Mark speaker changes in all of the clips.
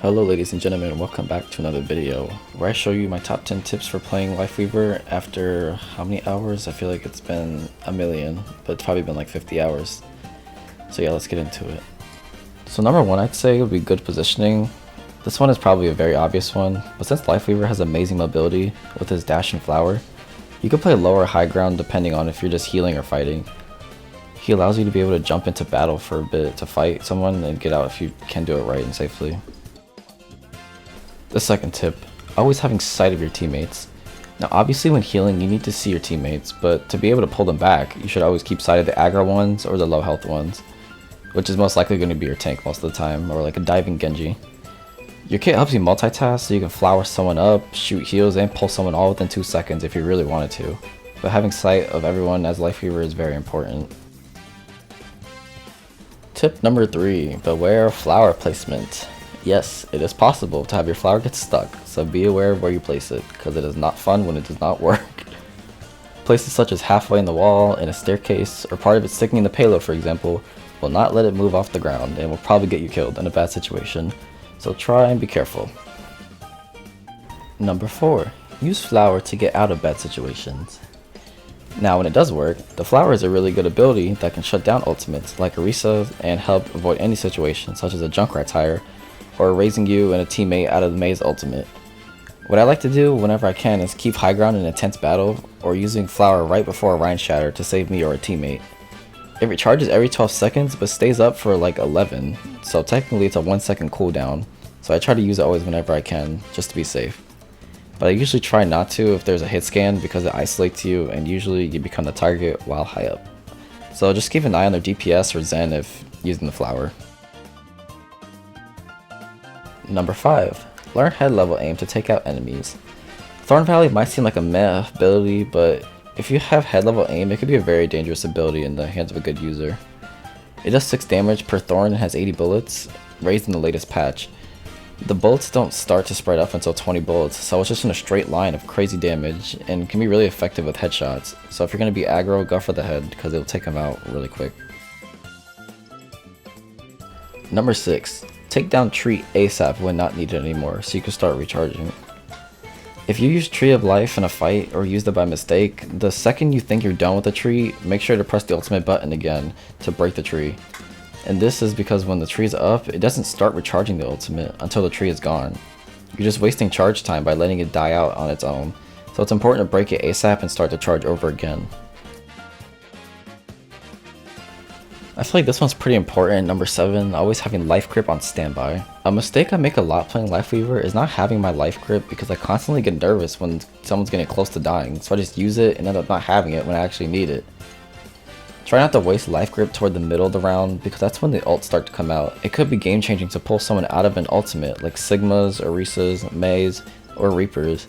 Speaker 1: Hello ladies and gentlemen, welcome back to another video where I show you my top 10 tips for playing Lifeweaver after how many hours? I feel like it's been a million, but it's probably been like 50 hours. So yeah, let's get into it. So number one, I'd say would be good positioning. This one is probably a very obvious one, but since Lifeweaver has amazing mobility with his dash and flower, you can play low or high ground depending on if you're just healing or fighting. He allows you to be able to jump into battle for a bit to fight someone and get out if you can do it right and safely. The second tip, always having sight of your teammates. Now obviously when healing you need to see your teammates, but to be able to pull them back, you should always keep sight of the aggro ones or the low health ones, which is most likely going to be your tank most of the time, or like a diving Genji. Your kit helps you multitask so you can flower someone up, shoot heals, and pull someone all within 2 seconds if you really wanted to, but having sight of everyone as Lifeweaver is very important. Tip number 3, beware of flower placement. Yes, it is possible to have your flower get stuck, so be aware of where you place it, because it is not fun when it does not work. Places such as halfway in the wall, in a staircase, or part of it sticking in the payload for example, will not let it move off the ground and will probably get you killed in a bad situation, so try and be careful. Number 4, use flower to get out of bad situations. Now when it does work, the flower is a really good ability that can shut down ultimates like Orisa and help avoid any situation such as a Junkrat tire, or raising you and a teammate out of the maze ultimate. What I like to do whenever I can is keep high ground in intense battle, or using flower right before a Rhine Shatter to save me or a teammate. It recharges every 12 seconds but stays up for like 11, so technically it's a 1 second cooldown, so I try to use it always whenever I can, just to be safe. But I usually try not to if there's a hit scan because it isolates you and usually you become the target while high up. So just keep an eye on their DPS or Zen if using the flower. Number 5, learn head level aim to take out enemies. Thorn Valley might seem like a meh ability, but if you have head level aim, it could be a very dangerous ability in the hands of a good user. It does 6 damage per thorn and has 80 bullets, raised in the latest patch. The bullets don't start to spread up until 20 bullets, so it's just in a straight line of crazy damage and can be really effective with headshots. So if you're going to be aggro, go for the head because it'll take them out really quick. Number 6. Take down Tree ASAP when not needed anymore so you can start recharging. If you use Tree of Life in a fight or used it by mistake, the second you think you're done with the tree, make sure to press the ultimate button again to break the tree. And this is because when the tree is up, it doesn't start recharging the ultimate until the tree is gone. You're just wasting charge time by letting it die out on its own, so it's important to break it ASAP and start the charge over again. I feel like this one's pretty important. Number 7, always having life grip on standby. A mistake I make a lot playing Lifeweaver is not having my life grip because I constantly get nervous when someone's getting close to dying, so I just use it and end up not having it when I actually need it. Try not to waste life grip toward the middle of the round because that's when the ults start to come out. It could be game changing to pull someone out of an ultimate like Sigmas, Orisas, Mays, or Reapers.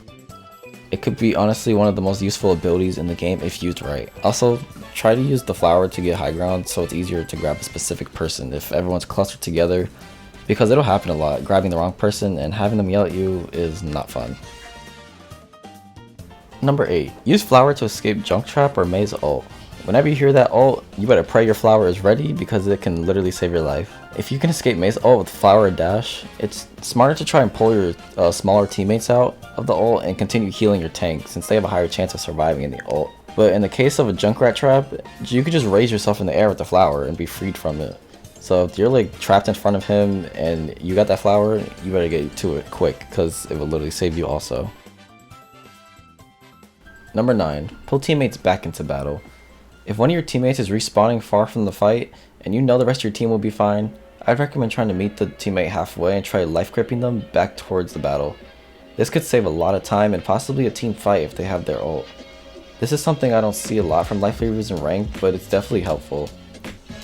Speaker 1: It could be honestly one of the most useful abilities in the game if used right. Also, try to use the flower to get high ground so it's easier to grab a specific person if everyone's clustered together, because it'll happen a lot. Grabbing the wrong person and having them yell at you is not fun. Number 8, use flower to escape junk trap or maze ult. Whenever you hear that ult, you better pray your flower is ready because it can literally save your life. If you can escape maze ult with flower or dash, it's smarter to try and pull your smaller teammates out of the ult and continue healing your tank since they have a higher chance of surviving in the ult. But in the case of a Junkrat trap, you could just raise yourself in the air with the flower and be freed from it. So if you're like trapped in front of him and you got that flower, you better get to it quick because it will literally save you also. Number 9, pull teammates back into battle. If one of your teammates is respawning far from the fight and you know the rest of your team will be fine, I'd recommend trying to meet the teammate halfway and try life gripping them back towards the battle. This could save a lot of time and possibly a team fight if they have their ult. This is something I don't see a lot from Lifeweavers in ranked, but it's definitely helpful.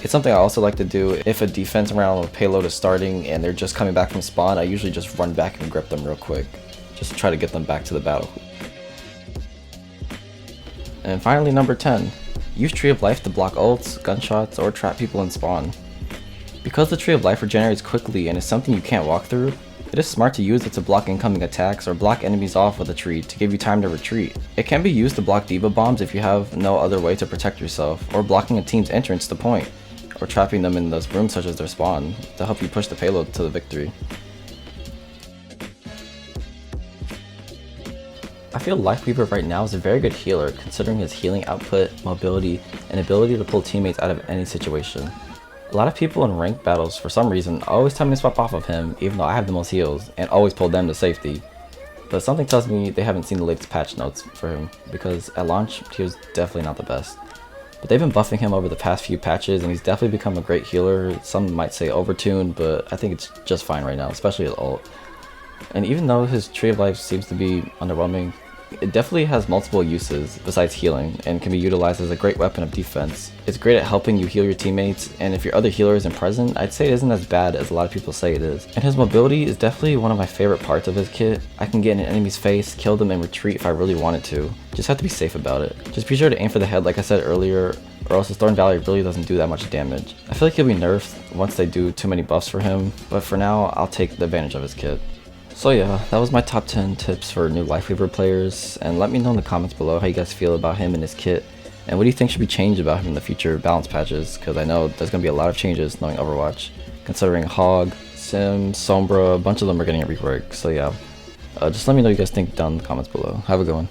Speaker 1: It's something I also like to do if a defense round or payload is starting and they're just coming back from spawn. I usually just run back and grip them real quick, just to try to get them back to the battle. And finally, number 10. Use Tree of Life to block ults, gunshots, or trap people in spawn. Because the Tree of Life regenerates quickly and is something you can't walk through, it is smart to use it to block incoming attacks or block enemies off with a tree to give you time to retreat. It can be used to block diva bombs if you have no other way to protect yourself, or blocking a team's entrance to point, or trapping them in those rooms such as their spawn to help you push the payload to the victory. I feel Lifeweaver right now is a very good healer considering his healing output, mobility, and ability to pull teammates out of any situation. A lot of people in ranked battles, for some reason, always tell me to swap off of him even though I have the most heals, and always pull them to safety. But something tells me they haven't seen the latest patch notes for him, because at launch, he was definitely not the best. But they've been buffing him over the past few patches, and he's definitely become a great healer. Some might say overtuned, but I think it's just fine right now, especially his ult. And even though his Tree of Life seems to be underwhelming, it definitely has multiple uses besides healing, and can be utilized as a great weapon of defense. It's great at helping you heal your teammates, and if your other healer isn't present, I'd say it isn't as bad as a lot of people say it is. And his mobility is definitely one of my favorite parts of his kit. I can get in an enemy's face, kill them, and retreat if I really wanted to. Just have to be safe about it. Just be sure to aim for the head like I said earlier, or else his Thorn Valley really doesn't do that much damage. I feel like he'll be nerfed once they do too many buffs for him, but for now, I'll take the advantage of his kit. So yeah, that was my top 10 tips for new Lifeweaver players, and let me know in the comments below how you guys feel about him and his kit, and what do you think should be changed about him in the future balance patches, because I know there's going to be a lot of changes knowing Overwatch, considering Hog, Sim, Sombra, a bunch of them are getting a rework. So yeah, just let me know what you guys think down in the comments below. Have a good one.